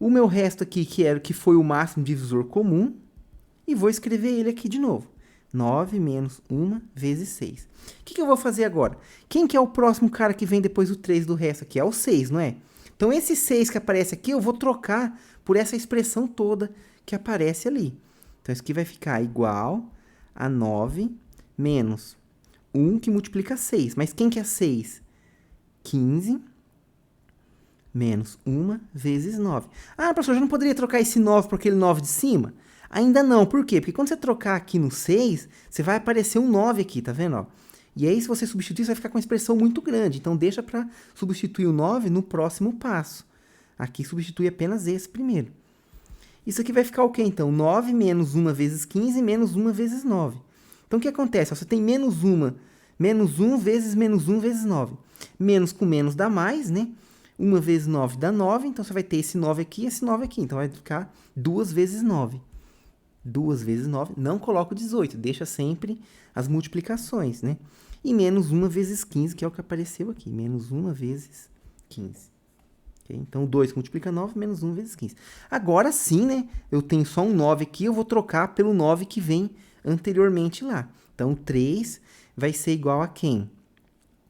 o meu resto aqui, que foi o máximo divisor comum, e vou escrever ele aqui de novo. 9 menos 1 vezes 6. O que eu vou fazer agora? Quem que é o próximo cara que vem depois do 3 do resto aqui? É o 6, não é? Então, esse 6 que aparece aqui, eu vou trocar por essa expressão toda que aparece ali. Então, isso aqui vai ficar igual a 9 menos 1 que multiplica 6. Mas quem que é 6? 15 menos 1 vezes 9. Ah, professor, eu não poderia trocar esse 9 por aquele 9 de cima? Ainda não. Por quê? Porque quando você trocar aqui no 6, você vai aparecer um 9 aqui, tá vendo? Ó? E aí, se você substituir, você vai ficar com uma expressão muito grande. Então, deixa para substituir o 9 no próximo passo. Aqui, substitui apenas esse primeiro. Isso aqui vai ficar o quê, então? 9 menos 1 vezes 15 menos 1 vezes 9. Então, o que acontece? Ó, você tem menos 1 vezes menos 1 vezes 9. Menos com menos dá mais, né? 1 vezes 9 dá 9, então você vai ter esse 9 aqui e esse 9 aqui. Então, vai ficar 2 vezes 9. 2 vezes 9, não coloca o 18, deixa sempre as multiplicações, né? E menos 1 vezes 15, que é o que apareceu aqui. Menos 1 vezes 15. Okay? Então, 2 multiplica 9, menos 1 vezes 15. Agora sim, né? Eu tenho só um 9 aqui, eu vou trocar pelo 9 que vem anteriormente lá. Então, 3 vai ser igual a quem?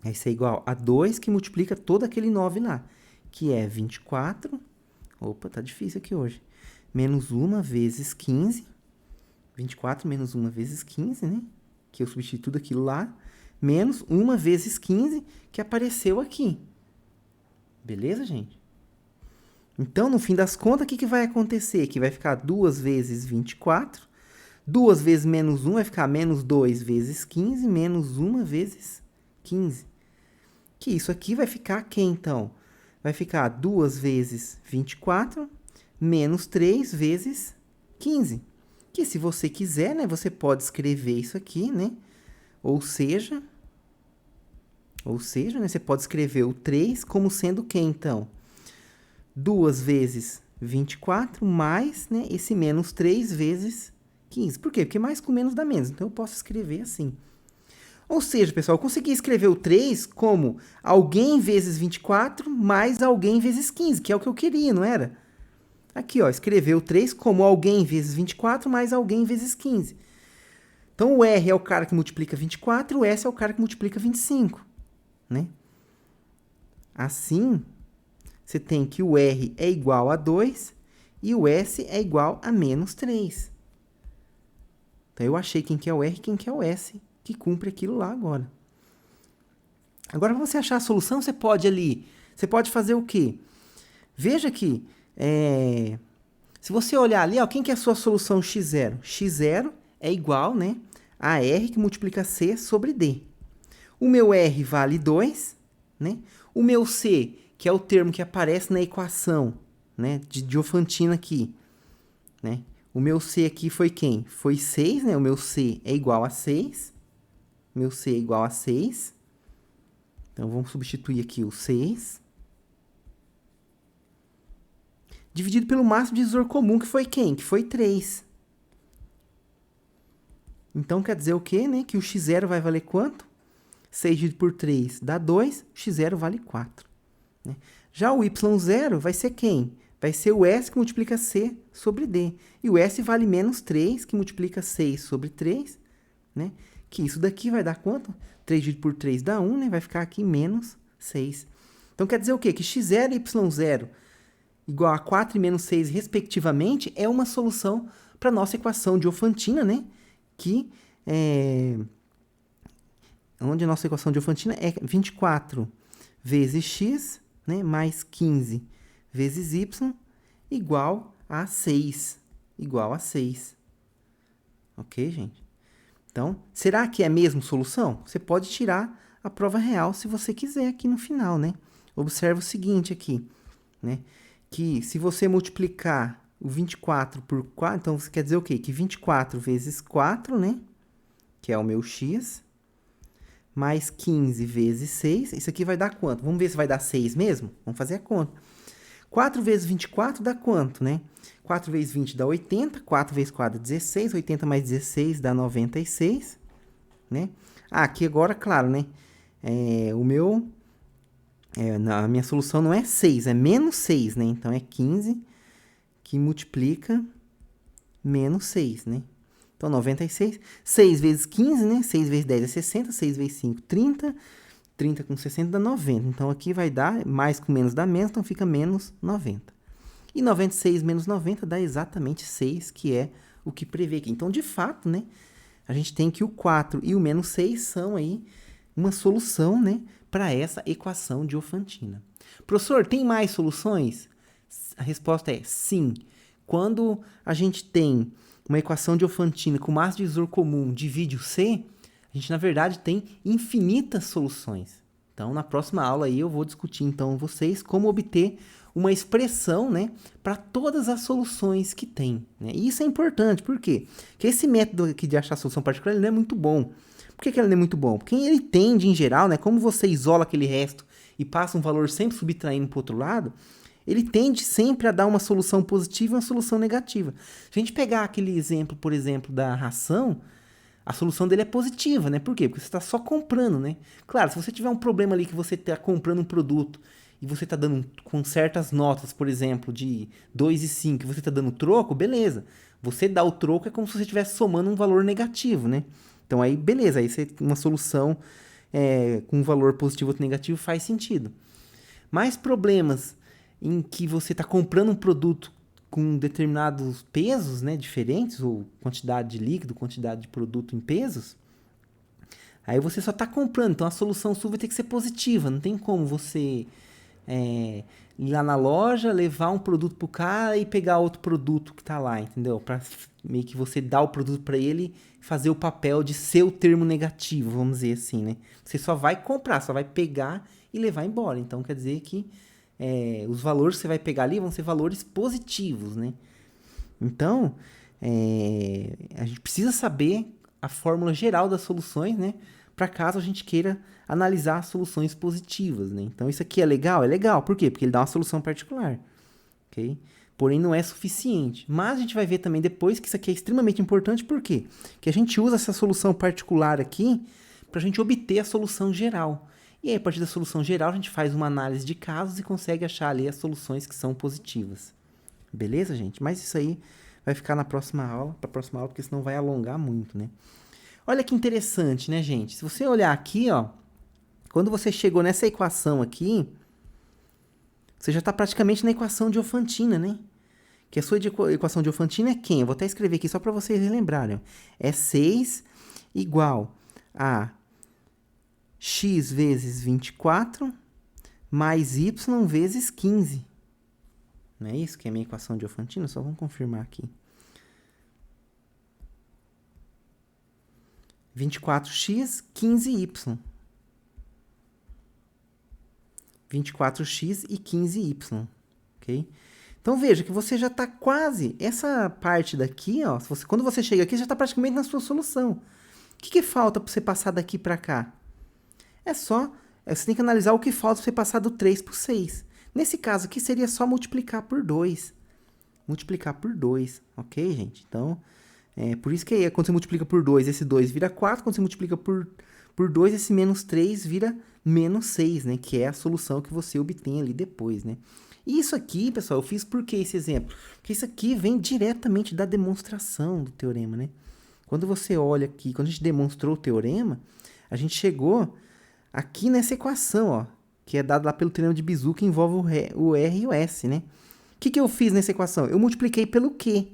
Vai ser igual a 2 que multiplica todo aquele 9 lá, que é 24. Opa, tá difícil aqui hoje. Menos 1 vezes 15. 24 menos 1 vezes 15, né? Que eu substituo tudo aquilo lá. Menos 1 vezes 15, que apareceu aqui. Beleza, gente? Então, no fim das contas, o que vai acontecer? Que vai ficar 2 vezes 24. 2 vezes menos 1 vai ficar menos 2 vezes 15, menos 1 vezes 15. Que isso aqui vai ficar quem, então? Vai ficar 2 vezes 24, menos 3 vezes 15. Que se você quiser, né, você pode escrever isso aqui, né? Ou seja, né, você pode escrever o 3 como sendo quem, então? 2 vezes 24 mais, né, esse menos 3 vezes 15. Por quê? Porque mais com menos dá menos. Então, eu posso escrever assim. Ou seja, pessoal, eu consegui escrever o 3 como alguém vezes 24 mais alguém vezes 15, que é o que eu queria, não era? Aqui, ó, escrever o 3 como alguém vezes 24 mais alguém vezes 15. Então, o R é o cara que multiplica 24, o S é o cara que multiplica 25, né? Assim, você tem que o R é igual a 2 e o S é igual a menos 3. Então, eu achei quem que é o R e quem que é o S, que cumpre aquilo lá agora. Agora, para você achar a solução, você pode fazer o quê? Veja aqui, se você olhar ali, ó, quem que é a sua solução x0? x0 é igual, né, a R que multiplica C sobre D. O meu R vale 2, né? O meu C, que é o termo que aparece na equação, né, de Diofantina aqui, né? O meu C aqui foi quem? Foi 6, né? O meu C é igual a 6. Meu C é igual a 6. Então, vamos substituir aqui o 6. Dividido pelo máximo de divisor comum, que foi quem? Que foi 3. Então, quer dizer o quê, né? Que o x0 vai valer quanto? 6 dividido por 3 dá 2, o x0 vale 4. Né? Já o y0 vai ser quem? Vai ser o S que multiplica C sobre D. E o S vale menos 3, que multiplica 6 sobre 3, né? Que isso daqui vai dar quanto? 3 dividido por 3 dá 1, né? Vai ficar aqui menos 6. Então, quer dizer o quê? Que x0 e y0 igual a 4 e menos 6, respectivamente, é uma solução para a nossa equação Diofantina, né? Que onde a nossa equação Diofantina é 24 vezes x, né, mais 15 vezes y, igual a 6. Igual a 6. Ok, gente? Então, será que é a mesma solução? Você pode tirar a prova real se você quiser aqui no final, né? Observa o seguinte aqui, né? Que se você multiplicar o 24 por 4, então você quer dizer o quê? Que 24 vezes 4, né? Que é o meu x, mais 15 vezes 6, isso aqui vai dar quanto? Vamos ver se vai dar 6 mesmo? Vamos fazer a conta. 4 vezes 24 dá quanto, né? 4 vezes 20 dá 80, 4 vezes 4 dá 16, 80 mais 16 dá 96, né? Ah, aqui agora, claro, né? A minha solução não é 6, é menos 6, né? Então, é 15 que multiplica menos 6, né? Então, 96. 6 vezes 15, né? 6 vezes 10 é 60. 6 vezes 5, 30. 30 com 60 dá 90. Então, aqui vai dar, mais com menos dá menos, então fica menos 90. E 96 menos 90 dá exatamente 6, que é o que prevê aqui. Então, de fato, né? A gente tem que o 4 e o menos 6 são aí uma solução, né? Para essa equação Diofantina. Professor, tem mais soluções? A resposta é sim. Quando a gente tem uma equação Diofantina com máximo de divisor comum divide o C, a gente, na verdade, tem infinitas soluções. Então, na próxima aula aí eu vou discutir, então, vocês como obter uma expressão, né, para todas as soluções que tem. Né? E isso é importante, por quê? Porque esse método aqui de achar solução particular ele não é muito bom. Por que ele não é muito bom? Porque ele tende, em geral, né, como você isola aquele resto e passa um valor sempre subtraindo para o outro lado, ele tende sempre a dar uma solução positiva e uma solução negativa. Se a gente pegar aquele exemplo, por exemplo, da ração, a solução dele é positiva, né? Por quê? Porque você está só comprando, né? Claro, se você tiver um problema ali que você está comprando um produto e você está dando com certas notas, por exemplo, de 2 e 5, e você está dando troco, beleza. Você dá o troco é como se você estivesse somando um valor negativo, né? Então aí, beleza, aí uma solução com um valor positivo ou negativo faz sentido. Mais problemas em que você está comprando um produto com determinados pesos, né, diferentes, ou quantidade de líquido, quantidade de produto em pesos, aí você só está comprando. Então, a solução sua vai ter que ser positiva. Não tem como você ir lá na loja, levar um produto pro cara e pegar outro produto que está lá, entendeu? Para meio que você dar o produto para ele fazer o papel de ser o termo negativo, vamos dizer assim, né? Você só vai comprar, só vai pegar e levar embora. Então, quer dizer que os valores que você vai pegar ali vão ser valores positivos, né? Então, a gente precisa saber a fórmula geral das soluções, né? Para caso a gente queira analisar soluções positivas, né? Então, isso aqui é legal? É legal. Por quê? Porque ele dá uma solução particular, ok? Porém, não é suficiente. Mas a gente vai ver também depois que isso aqui é extremamente importante. Por quê? Porque a gente usa essa solução particular aqui para a gente obter a solução geral. E aí, a partir da solução geral, a gente faz uma análise de casos e consegue achar ali as soluções que são positivas. Beleza, gente? Mas isso aí vai ficar na próxima aula, porque senão vai alongar muito, né? Olha que interessante, né, gente? Se você olhar aqui, ó, quando você chegou nessa equação aqui, você já está praticamente na equação Diofantina, né? Que a sua equação Diofantina é quem? Eu vou até escrever aqui só para vocês relembrarem. É 6 igual a x vezes 24 mais y vezes 15. Não é isso que é a minha equação Diofantina? Só vamos confirmar aqui. 24x, 15y. 24x e 15y, ok? Então, veja que você já está quase... Essa parte daqui, ó, quando você chega aqui, já está praticamente na sua solução. O que falta para você passar daqui para cá? Você tem que analisar o que falta para você passar do 3 para o 6. Nesse caso aqui, seria só multiplicar por 2. Multiplicar por 2, ok, gente? Então, por isso que aí, quando você multiplica por 2, esse 2 vira 4. Quando você multiplica por 2, esse menos 3 vira menos 6, né? Que é a solução que você obtém ali depois, né? E isso aqui, pessoal, eu fiz por que esse exemplo? Porque isso aqui vem diretamente da demonstração do teorema, né? Quando você olha aqui, quando a gente demonstrou o teorema, a gente chegou aqui nessa equação, ó, que é dada lá pelo teorema de Bezout, que envolve o R e o S, né? O que eu fiz nessa equação? Eu multipliquei pelo Q.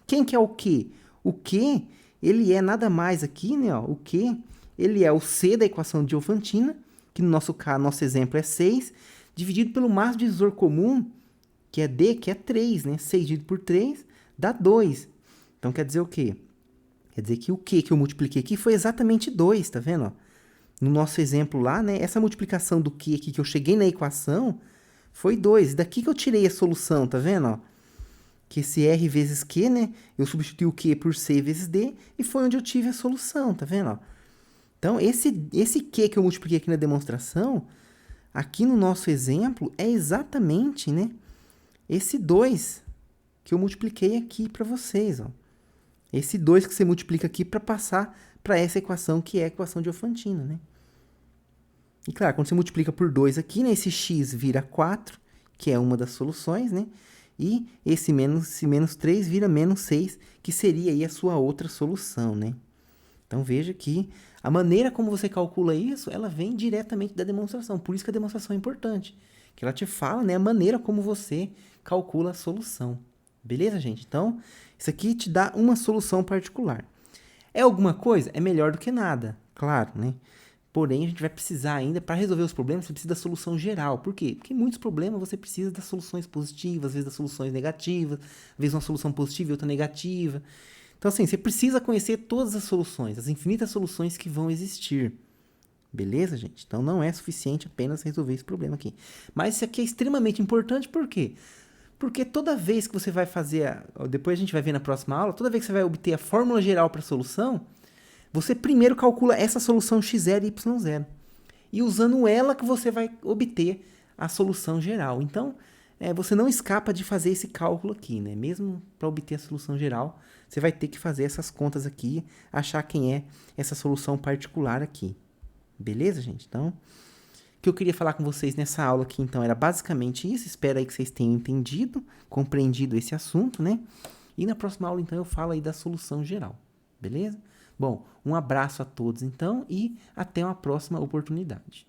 Quem que é o Q? O Q, ele é nada mais aqui, né? Ó, o Q, ele é o C da equação de Diofantina, que no nosso caso, nosso exemplo é 6, dividido pelo máximo divisor comum, que é D, que é 3, né? 6 dividido por 3 dá 2. Então, quer dizer o quê? Quer dizer que o Q que eu multipliquei aqui foi exatamente 2, tá vendo? Ó? No nosso exemplo lá, né? Essa multiplicação do Q aqui que eu cheguei na equação foi 2. Daqui que eu tirei a solução, tá vendo? Ó? Que esse R vezes Q, né? Eu substituí o Q por C vezes D e foi onde eu tive a solução, tá vendo? Ó? Então, esse Q que eu multipliquei aqui na demonstração, aqui no nosso exemplo, é exatamente, né, esse 2 que eu multipliquei aqui para vocês. Ó. Esse 2 que você multiplica aqui para passar para essa equação, que é a equação de Diofantina, né? E claro, quando você multiplica por 2 aqui, né, esse x vira 4, que é uma das soluções, né? E esse menos 3 vira menos 6, que seria aí a sua outra solução, né? Então, veja que a maneira como você calcula isso, ela vem diretamente da demonstração. Por isso que a demonstração é importante. Que ela te fala, né, a maneira como você calcula a solução. Beleza, gente? Então, isso aqui te dá uma solução particular. É alguma coisa? É melhor do que nada, claro, né? Porém, a gente vai precisar ainda, para resolver os problemas, você precisa da solução geral. Por quê? Porque em muitos problemas você precisa das soluções positivas, às vezes das soluções negativas, às vezes uma solução positiva e outra negativa. Então, assim, você precisa conhecer todas as soluções, as infinitas soluções que vão existir. Beleza, gente? Então, não é suficiente apenas resolver esse problema aqui. Mas isso aqui é extremamente importante, por quê? Porque toda vez que você vai fazer, depois a gente vai ver na próxima aula, toda vez que você vai obter a fórmula geral para a solução, você primeiro calcula essa solução x0 e y0. E usando ela que você vai obter a solução geral. Então, você não escapa de fazer esse cálculo aqui, né? Mesmo para obter a solução geral, você vai ter que fazer essas contas aqui, achar quem é essa solução particular aqui. Beleza, gente? Então, o que eu queria falar com vocês nessa aula aqui, então, era basicamente isso. Espero aí que vocês tenham entendido, compreendido esse assunto, né? E na próxima aula, então, eu falo aí da solução geral. Beleza? Bom, um abraço a todos, então, e até uma próxima oportunidade.